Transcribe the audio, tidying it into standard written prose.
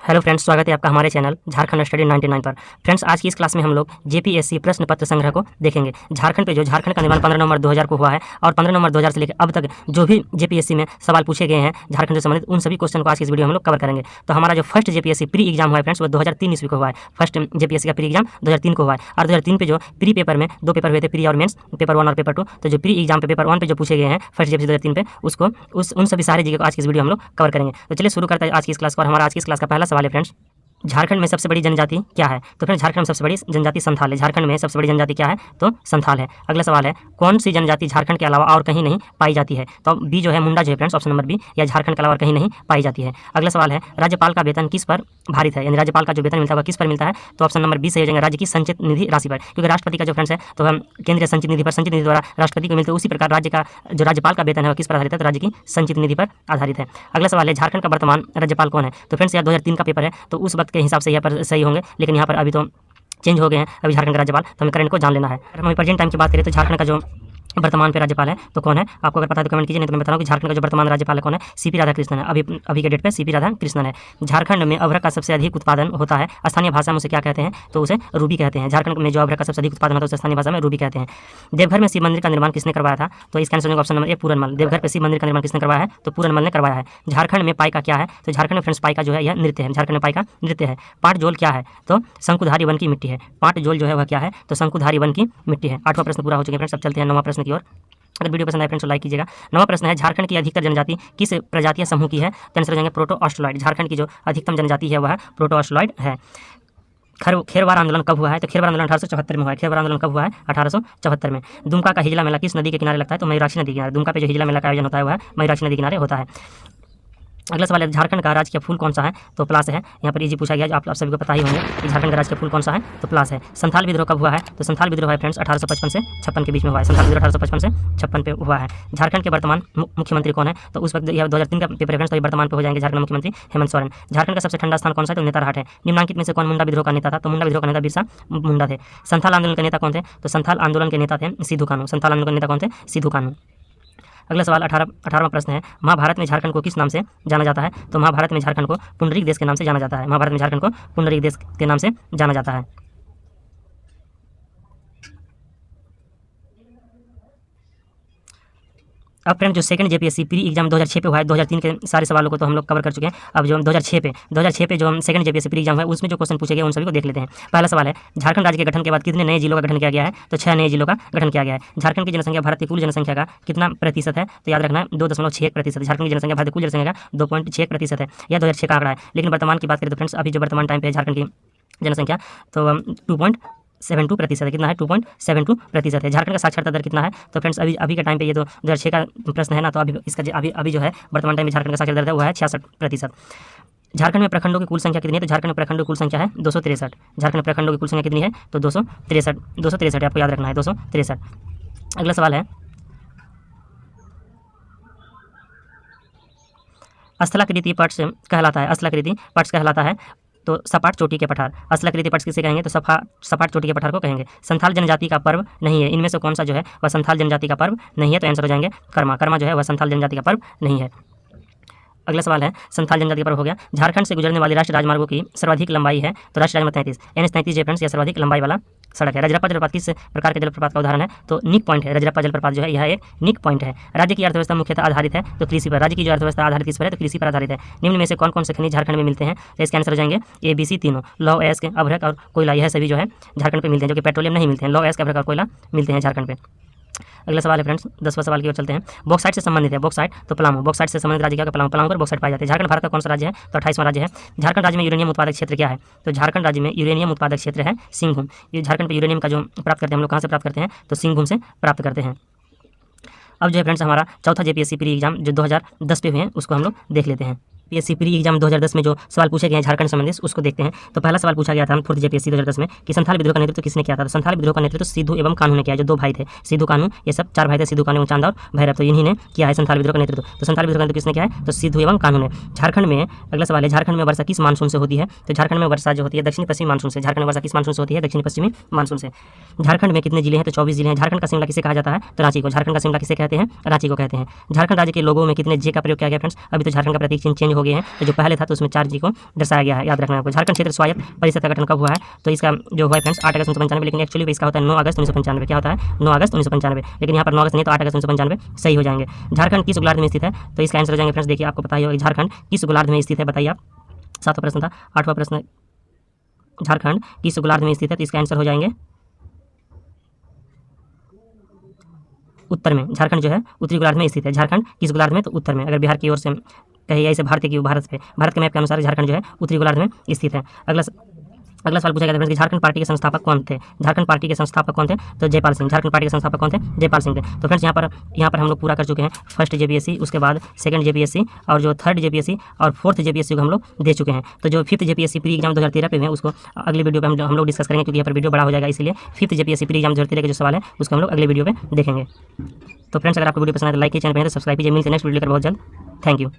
Hello friends, स्वागत है आपका हमारे चैनल झारखंड स्टडी 99 पर। फ्रेंड्स, आज की इस क्लास में हम लोग जेपीएससी प्रश्न पत्र संग्रह को देखेंगे। झारखंड का निर्माण 15 नवंबर 2000 को हुआ है और 15 नवंबर 2000 से लेकर अब तक जो भी जेपीएससी में सवाल पूछे गए हैं झारखंड से संबंधित, उन सभी क्वेश्चन को आज की इस वीडियो में हम लोग कवर करेंगे। तो हमारा जो फर्स्ट जेपीएससी प्री एग्जाम हुआ है फ्रेंड्स, वो 2003 ईस्वी को हुआ है। फर्स्ट जेपीएससी का प्री एग्जाम 2003 को हुआ है और 2003 पे जो प्री पेपर में दो पेपर हुए थे, प्री और मेंस, पेपर 1 और पेपर 2। तो जो प्री एग्जाम पे पेपर 1 पे जो पूछे गए हैं फर्स्ट जेपीएससी 2003 पे, उसको उन सभी सारे जगह को आज की इस वीडियो हम लोग कवर करेंगे। तो चलिए शुरू करते हैं आज की इस क्लास को। और हमारा आज की इस क्लास का पहला सवाल है फ्रेंड्स, झारखंड में सबसे बड़ी जनजाति क्या है? तो फ्रेंड्स, झारखंड में सबसे बड़ी जनजाति संथाल है। झारखंड में सबसे बड़ी जनजाति क्या है? तो संथाल है। अगला सवाल है, कौन सी जनजाति झारखंड के अलावा और कहीं नहीं पाई जाती है? तो बी जो है मुंडा जो है फ्रेंड्स, ऑप्शन नंबर बी, या झारखंड के अलावा और कहीं नहीं पाई जाती है। अगला सवाल है, राज्यपाल का वेतन किस पर भारित है? यानी राज्यपाल का जो वेतन मिलता है वह किस पर मिलता है? तो ऑप्शन नंबर बी सही हो जाएगा, राज्य की संचित निधि राशि पर। क्योंकि राष्ट्रपति का जो फ्रेंड्स है तो हम केंद्रीय संचित निधि पर, संचित निधि द्वारा राष्ट्रपति को मिलते हैं, उसी प्रकार राज्य का जो राज्यपाल का वेतन है वह किस पर आधारित है? तो राज्य की संचित निधि पर आधारित है। अगला सवाल है, झारखंड का वर्तमान राज्यपाल कौन है? तो फ्रेंड्स, यह 2003 का पेपर है, तो उस वक्त के हिसाब से यहाँ पर सही होंगे, लेकिन यहाँ पर अभी तो चेंज हो गए हैं अभी झारखंड का राज्यपाल, तो हमें करंट को जान लेना है। अगर हम प्रेजेंट टाइम की बात करें तो झारखंड का जो वर्तमान पे राज्यपाल है तो कौन है? आपको अगर पता है तो कमेंट कीजिए, नहीं तो मैं बता रहा हूँ कि झारखंड का जो वर्तमान राज्यपाल है कौन है? सीपी राधाकृष्णन है। अभी के डेट पे सीपी राधाकृष्णन है। झारखंड में अभ्रक का सबसे अधिक उत्पादन होता है, स्थानीय भाषा में उसे क्या कहते हैं? तो उसे रूबी कहते हैं। झारखंड में जो अभ्रक का सबसे अधिक उत्पादन होता है उसे स्थानीय भाषा में रूबी कहते हैं। देवघर में शिव मंदिर का निर्माण किसने करवाया था? तो इसका answer option number A, Puranmal. Deoghar पे शिव मंदिर का निर्माण किसने करवाया है? तो पूरनमल ने करवाया है। झारखंड में पाइका क्या है? तो झारखंड में फ्रेंड्स पाइका जो है यह नृत्य है। झारखंड में पाइका नृत्य है। पाटजोल क्या है? तो शंकुधारी वन की मिट्टी है। पाटजोल जो है वह क्या है? तो शंकुधारी वन की मिट्टी है। 8वां प्रश्न पूरा हो चुका है फ्रेंड्स। अब चलते हैं 9वां प्रश्न की ओर। अगर वीडियो पसंद आए फ्रेंड्स तो लाइक कीजिएगा। 9वां प्रश्न है, झारखंड की अधिकतर जनजाति किस प्रजातीय समूह की है? तो आंसर हो जाएंगे प्रोटो ऑस्ट्रोलॉइड। झारखंड की जो अधिकतम जनजाति है वह प्रोटो ऑस्ट्रोलॉइड है। खेरवार आंदोलन कब हुआ है? तो खेरवार आंदोलन 1874 में हुआ है। खेरवार आंदोलन कब हुआ है? 1874 में। दुमका का हिजला मेला किस नदी के किनारे लगता है? तो मयूराक्षी नदी के किनारे। दुमका पे जो हिजला मेला का आयोजन होता है वह मयूराक्षी नदी के किनारे होता है। अगला सवाल है, झारखंड का राजकीय फूल कौन सा है? तो प्लास है। यहाँ पर इजी पूछा गया, आप सभी को पता ही होंगे कि झारखंड का राजकीय फूल कौन सा है? तो प्लास है। संथाल विद्रोह कब हुआ है? तो संथाल विद्रोह है फ्रेंड्स 1855 से 56 के बीच में हुआ है। संथाल विद्रोह 1855 से 56 पे हुआ है। झारखंड के वर्तमान मुख्यमंत्री कौन है? तो उस वक्त यह 2003 का पेपर रेफरेंस, तो ये वर्तमान पे हो जाएंगे झारखंड मुख्यमंत्री हेमंत सोरेन। झारखंड का सबसे ठंडा स्थान कौन सा है? तो नेतारहाट है। निम्नांकित में से कौन मुंडा विद्रोह का नेता था? तो मुंडा विद्रोह का नेता बिरसा मुंडा थे। संथाल आंदोलन के नेता कौन थे? तो संथाल आंदोलन के नेता थे सिद्धू कानू। संथाल आंदोलन के नेता कौन थे? सिद्धू कानू। अगला सवाल 18वां प्रश्न है, महाभारत में झारखंड को किस नाम से जाना जाता है? तो महाभारत में झारखंड को पुंडरीक देश के नाम से जाना जाता है। महाभारत में झारखंड को पुंडरीक देश के नाम से जाना जाता है। अब फ्रेंड, जो सेकंड जेपीएससी प्री एग्जाम 2006 पे हुआ है, 2003 के सारे सवालों को तो हम लोग कवर कर चुके हैं। अब जो 2006 पे जो सेकंड जेपीएससी प्री एग्जाम है उसमें जो क्वेश्चन पूछे गए उन सभी को देख लेते हैं। पहला सवाल है, झारखंड राज्य के गठन के बाद कितने नए जिलों का गठन किया गया है? तो 6 नए जिलों का गठन किया गया है। झारखंड की जनसंख्या भारत की कुल जनसंख्या का कितना प्रतिशत है? तो याद रखना 2.61%। झारखंड की जनसंख्या भारत की कुल जनसंख्या का 2.6% है। यह 2006 का आंकड़ा है। लेकिन वर्तमान की बात करें तो फ्रेंड्स, अभी जो वर्तमान टाइम पे है झारखंड की जनसंख्या तो 2.72% है। कितना है? 2.72% है। झारखंड का साक्षरता दर कितना है? तो फ्रेंड्स, अभी के टाइम पे ये तो 2006 का प्रश्न है ना, तो अभी इसका अभी जो है वर्तमान टाइम में झारखंड का साक्षरता दर है वो है 66%। झारखंड में प्रखंडों की कुल संख्या कितनी है? तो झारखंड में प्रखंडों की कुल संख्या है 263। झारखंड में प्रखंडों की कुल संख्या कितनी है? तो 263 आपको याद रखना है, 263। अगला सवाल है, स्थलाकृति पट्स कहलाता है। स्थलाकृति पट्स कहलाता है तो सपाट चोटी के पठार। स्थलाकृति पट्स किसे कहेंगे? तो सपाट चोटी के पठार को कहेंगे। संथाल जनजाति का पर्व नहीं है, इनमें से कौन सा जो है वह संथाल जनजाति का पर्व नहीं है? तो आंसर हो जाएंगे कर्मा। कर्मा जो है वह संथाल जनजाति का पर्व नहीं है। अगला सवाल है, संथाल जनजाति का पर्व हो गया। झारखंड से गुजरने वाली राष्ट्रीय राजमार्गों की सर्वाधिक लंबाई है? तो राष्ट्रीय राजमार्ग 33 NH 33 फ्रेंड्स, यह सर्वाधिक लंबाई वाला सड़क है। रजरप्पा जलप्रपात किस प्रकार के जलप्रपात का उदाहरण है? तो निक पॉइंट है। रजरप्पा जलप्रपात जो है यह एक निक पॉइंट है। राज्य की अर्थव्यवस्था मुख्यतः आधारित है तो कृषि पर। राज्य की जो अर्थव्यवस्था आधारित किस पर है? तो कृषि पर आधारित है। निम्न में से कौन कौन से खनिज झारखंड में मिलते हैं? तो इसके आंसर हो जाएंगे ABC तीनों, लौह अयस्क, अभ्रक और कोयला। यह सभी जो है झारखंड पे मिलते हैं, जो कि पेट्रोलियम नहीं मिलते हैं। लौह अयस्क, अभ्रक और कोयला मिलते हैं झारखंड पे। अगला सवाल है फ्रेंड्स, 10वां सवाल की ओर चलते हैं। बॉक्साइट से संबंधित है। बॉक्साइट तो पलामू। बॉक्साइट से संबंधित राज्य क्या? पलामू। पलामू पर बॉक्साइट पाई जाती है। झारखंड भारत का कौन सा राज्य है? तो 28वां राज्य है। झारखंड राज्य में यूरेनियम उत्पादक क्षेत्र क्या है? तो झारखंड राज्य में यूरेनियम उत्पादक क्षेत्र है सिंहभूम। ये झारखंड पर यूरेनियम का जो प्राप्त करते हैं हम लोग कहाँ से प्राप्त करते हैं? तो सिंहभूम से प्राप्त करते हैं। अब जो है फ्रेंड्स, हमारा चौथा जेपीएससी प्री एग्जाम जो 2010 पे हुए हैं उसको हम लोग देख लेते हैं। जेपीएससी प्री एग्जाम 2010 में जो सवाल पूछे गए हैं झारखंड संबंधित उसको देखते हैं। तो पहला सवाल पूछा गया था फोर्थ जेपीएससी 2010 में कि संथाल विद्रोह का नेतृत्व किसने किया था? तो संथाल विद्रोह का नेतृत्व सिद्धू एवं कानू ने किया, जो 2 भाई थे। सिद्धू कानू, ये सब 4 भाई थे, सिद्धू कानू, चांद और भैरव, तो इन्हीं ने किया है संथाल विद्रोह का नेतृत्व। तो संथाल विद्रोह का नेतृत्व किसने किया है? तो सिद्धू एवं कानू ने। झारखंड में अगला सवाल है, झारखंड में वर्षा किस मानसून से होती है? तो झारखंड में वर्षा जो होती है दक्षिण पश्चिमी मानसून से। झारखंड में वर्षा किस मानसून से होती है? दक्षिण पश्चिमी मानसून से। झारखंड में कितने जिले हैं? तो 24 जिले हैं। झारखंड का शिमला किसे कहा जाता है? तो रांची को। झारखंड का शिमला किसे कहते हैं? रांची को कहते हैं। झारखंड राज्य के लोगों में कितने जे का प्रयोग किया गया फ्रेंड्स? अभी तो झारखंड का प्रतीक चिन्ह चेंज हो गए हैं, तो जो पहले था तो उसमें 4G को दर्शाया गया है, याद रखना आपको। झारखंड क्षेत्र स्वायत्त परिषद का गठन कब हुआ है? तो इसका जो हुआ है फ्रेंड्स 8 अगस्त 1995, लेकिन एक्चुअली इसका होता है 9 अगस्त 1995। क्या होता है? 9 अगस्त 1995, लेकिन यहाँ पर 9 अगस्त नहीं तो 8 अगस्त 1995 सही हो जाएंगे। झारखंड किस गोलार्ध में स्थित है? तो इसका आंसर हो जाएंगे फ्रेंड्स, देखिए आपको पता ही होगा झारखंड किस गोलार्ध में स्थित है, बताइए आप। 7वां प्रश्न था। 8वां प्रश्न, झारखंड किस गोलार्ध में स्थित है? तो इसका आंसर हो जाएंगे उत्तर में। झारखंड जो है उत्तरी गोलार्ध में स्थित है। झारखंड किस गोलार्ध में? तो उत्तर में। अगर बिहार की ओर से कहिए इसे भारत की भारत के मैप के अनुसार झारखंड जो है उत्तरी गोलार्ध में स्थित है। अगला सवाल पूछा गया था फ्रेंड्स कि झारखंड पार्टी के संस्थापक कौन थे? झारखंड पार्टी के संस्थापक कौन थे? तो जयपाल सिंह। झारखंड पार्टी के संस्थापक कौन थे? जयपाल सिंह थे। तो फ्रेंड्स यहाँ पर हम लोग पूरा कर चुके हैं फर्स्ट जेपीएससी, उसके बाद सेकंड जेपीएससी और जो थर्ड जेपीएससी और फोर्थ जेपीएससी को हम लोग दे चुके हैं। तो जो फिफ्थ जेपीएससी प्री एग्जाम 2013 पे हैं उसको अगले वीडियो पे हम लोग डिस्कस करेंगे, क्योंकि यहाँ पर वीडियो बड़ा हो जाएगा, इसलिए फिफ्थ जेपीएससी प्री एग्जाम 2013 के जो सवाल है उसको हम लोग अगले वीडियो पे देखेंगे। तो फ्रेंड्स अगर आपको वीडियो पसंद है तो लाइक कीजिए, चैनल पर सब्सक्राइब कीजिए। मिलते हैं नेक्स्ट वीडियो लेकर बहुत जल्द। Thank you.